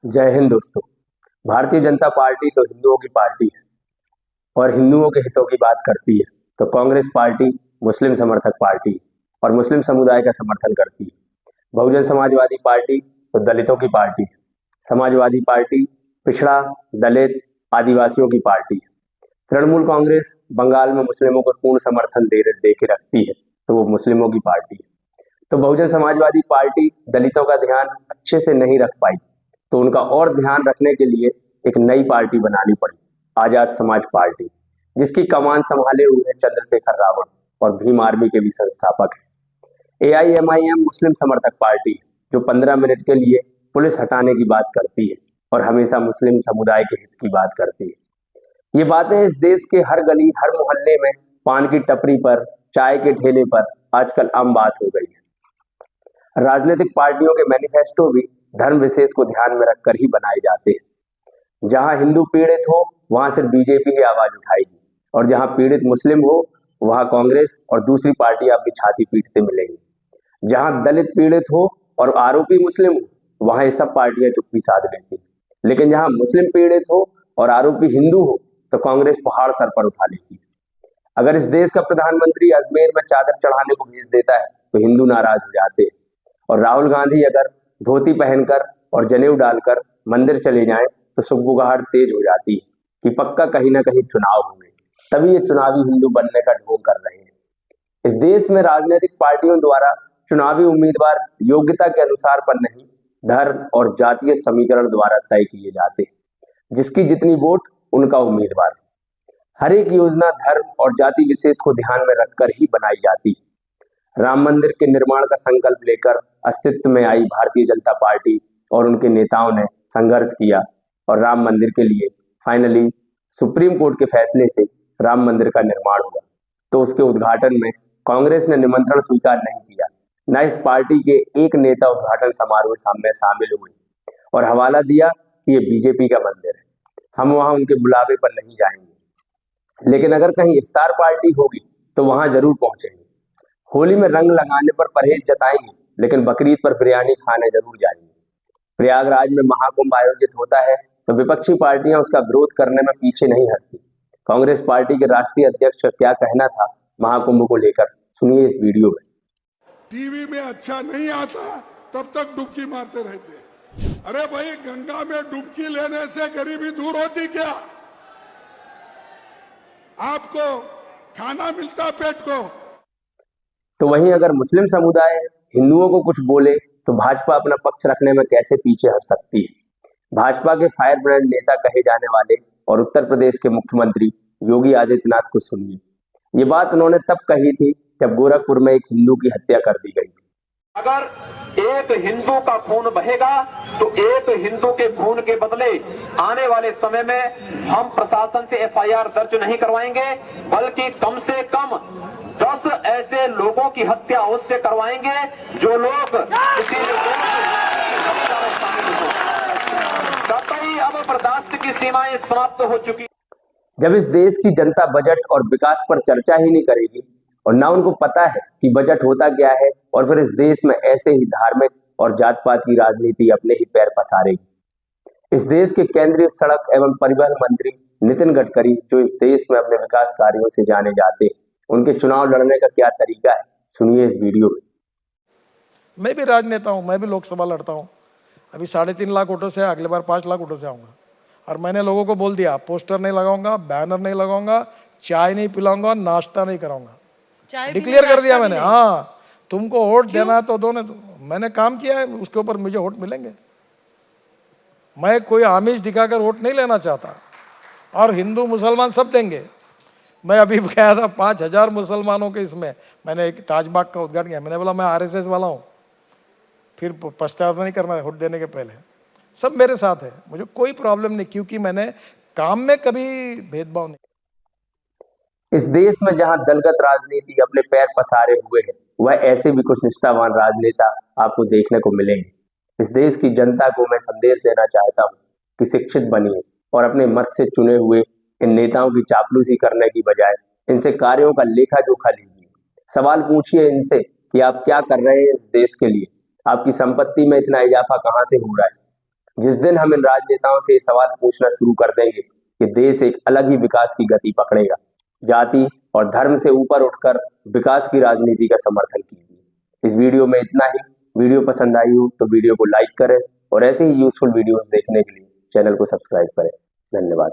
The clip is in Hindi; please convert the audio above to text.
जय हिंद दोस्तों। भारतीय जनता पार्टी तो हिंदुओं की पार्टी है और हिंदुओं के हितों की बात करती है। तो कांग्रेस पार्टी मुस्लिम समर्थक पार्टी है और मुस्लिम समुदाय का समर्थन करती है। बहुजन समाजवादी पार्टी तो दलितों की पार्टी है। समाजवादी पार्टी पिछड़ा, दलित, आदिवासियों की पार्टी है। तृणमूल कांग्रेस बंगाल में मुस्लिमों को पूर्ण समर्थन दे के रखती है, तो वो मुस्लिमों की पार्टी है। तो बहुजन समाजवादी पार्टी दलितों का ध्यान अच्छे से नहीं रख पाई, तो उनका और ध्यान रखने के लिए एक नई पार्टी बनानी पड़ी, आजाद समाज पार्टी, जिसकी कमान संभाले हुए चंद्रशेखर रावत और भीम आर्मी के भी संस्थापक हैं। एआईएमआईएम मुस्लिम समर्थक पार्टी है, जो 15 मिनट के लिए पुलिस हटाने की बात करती है और हमेशा मुस्लिम समुदाय के हित की बात करती है। ये बातें इस देश के हर गली, हर मोहल्ले में, पान की टपरी पर, चाय के ठेले पर आजकल आम बात हो गई है। राजनीतिक पार्टियों के मैनिफेस्टो भी धर्म विशेष को ध्यान में रखकर ही बनाए जाते हैं। जहां हिंदू पीड़ित हो वहां सिर्फ बीजेपी ही आवाज उठाएगी, और जहां पीड़ित मुस्लिम हो वहां कांग्रेस और दूसरी पार्टियां अपनी छाती पीटते मिलेंगी। जहां दलित पीड़ित हो और आरोपी मुस्लिम हो वहां ये सब पार्टियां चुप्पी साध लेती, लेकिन जहां मुस्लिम पीड़ित हो और आरोपी हिंदू हो तो कांग्रेस पहाड़ सर पर उठा लेती है। अगर इस देश का प्रधानमंत्री अजमेर में चादर चढ़ाने को भेज देता है तो हिंदू नाराज हो जाते हैं, और राहुल गांधी अगर धोती पहनकर और जनेऊ डालकर मंदिर चले जाएं तो सुगबुगाहट तेज हो जाती है कि पक्का कहीं ना कहीं चुनाव होंगे। तभी ये चुनावी हिंदू बनने का ढोंग कर रहे हैं। इस देश में राजनीतिक पार्टियों द्वारा चुनावी उम्मीदवार योग्यता के अनुसार पर नहीं, धर्म और जातीय समीकरण द्वारा तय किए जाते हैं। जिसकी जितनी वोट उनका उम्मीदवार। हर एक योजना धर्म और जाति विशेष को ध्यान में रखकर ही बनाई जाती है। राम मंदिर के निर्माण का संकल्प लेकर अस्तित्व में आई भारतीय जनता पार्टी और उनके नेताओं ने संघर्ष किया और राम मंदिर के लिए फाइनली सुप्रीम कोर्ट के फैसले से राम मंदिर का निर्माण हुआ। तो उसके उद्घाटन में कांग्रेस ने निमंत्रण स्वीकार नहीं किया, न इस पार्टी के एक नेता उद्घाटन समारोह में शामिल हुए और हवाला दिया कि ये बीजेपी का मंदिर है, हम वहां उनके बुलावे पर नहीं जाएंगे। लेकिन अगर कहीं इफ्तार पार्टी होगी तो वहां जरूर पहुंचेंगे। होली में रंग लगाने पर परहेज जताएंगे, लेकिन बकरीद पर बिरयानी खाने जरूर जाएंगे। प्रयागराज में महाकुंभ आयोजित होता है तो विपक्षी पार्टियां उसका विरोध करने में पीछे नहीं हटती। कांग्रेस पार्टी के राष्ट्रीय अध्यक्ष का क्या कहना था महाकुंभ को लेकर, सुनिए इस वीडियो में। टीवी में अच्छा नहीं आता तब तक डुबकी मारते रहते। अरे भाई, गंगा में डुबकी लेने से गरीबी दूर होती क्या? आपको खाना मिलता पेट को। तो वहीं अगर मुस्लिम समुदाय हिंदुओं को कुछ बोले तो भाजपा अपना पक्ष रखने में कैसे पीछे हट सकती है। भाजपा के फायर ब्रांड नेता कहे जाने वाले और उत्तर प्रदेश के मुख्यमंत्री योगी आदित्यनाथ को सुनिए। ये बात उन्होंने तब कही थी जब गोरखपुर में एक हिंदू की हत्या कर दी गई थी। अगर एक हिंदू का खून बहेगा तो एक हिंदू के खून के बदले आने वाले समय में हम प्रशासन से एफआईआर दर्ज नहीं करवाएंगे, बल्कि कम से कम 10 ऐसे लोगों की हत्या उससे करवाएंगे जो लोग किसी कतई अब बर्दाश्त की सीमाएं समाप्त हो चुकी। जब इस देश की जनता बजट और विकास पर चर्चा ही नहीं करेगी और ना उनको पता है कि बजट होता क्या है, और फिर इस देश में ऐसे ही धार्मिक और जात पात की राजनीति अपने ही पैर पसारेगी। इस देश के केंद्रीय सड़क एवं परिवहन मंत्री नितिन गडकरी, जो इस देश में अपने विकास कार्यों से जाने जाते हैं, उनके चुनाव लड़ने का क्या तरीका है, सुनिए इस वीडियो में। मैं भी राजनेता हूं, मैं भी लोकसभा लड़ता हूं। अभी 3.5 लाख वोटों से, अगले बार 5 लाख वोटों से आऊंगा। और मैंने लोगों को बोल दिया, पोस्टर नहीं लगाऊंगा, बैनर नहीं लगाऊंगा, चाय नहीं पिलाऊंगा, नाश्ता नहीं कराऊंगा। डिक्लेयर कर दिया मैंने। हाँ, तुमको वोट देना है तो दो, नहीं तो मैंने काम किया है, उसके ऊपर मुझे वोट मिलेंगे। मैं कोई आमिष दिखाकर वोट नहीं लेना चाहता, और हिंदू मुसलमान सब देंगे। मैं अभी गया था 5,000 मुसलमानों के इसमें, मैंने एक ताजबाग का उद्घाटन किया। मैंने बोला मैं आरएसएस वाला हूँ, फिर पश्चाताप नहीं करना है वोट देने के पहले। सब मेरे साथ है, मुझे कोई प्रॉब्लम नहीं, क्योंकि मैंने काम में कभी भेदभाव नहीं। इस देश में जहां दलगत राजनीति अपने पैर पसारे हुए है, वह ऐसे भी कुछ निष्ठावान राजनेता आपको देखने को मिलेंगे। इस देश की जनता को मैं संदेश देना चाहता हूं कि शिक्षित बनिए और अपने मत से चुने हुए इन नेताओं की चापलूसी करने की बजाय इनसे कार्यों का लेखा जोखा लीजिए। सवाल पूछिए इनसे कि आप क्या कर रहे हैं इस देश के लिए, आपकी संपत्ति में इतना इजाफा कहां से हो रहा है। जिस दिन हम इन राजनेताओं से ये सवाल पूछना शुरू कर देंगे कि देश एक अलग ही विकास की गति पकड़ेगा। जाति और धर्म से ऊपर उठकर विकास की राजनीति का समर्थन कीजिए। इस वीडियो में इतना ही। वीडियो पसंद आई हो तो वीडियो को लाइक करें और ऐसे ही यूजफुल वीडियोस देखने के लिए चैनल को सब्सक्राइब करें। धन्यवाद।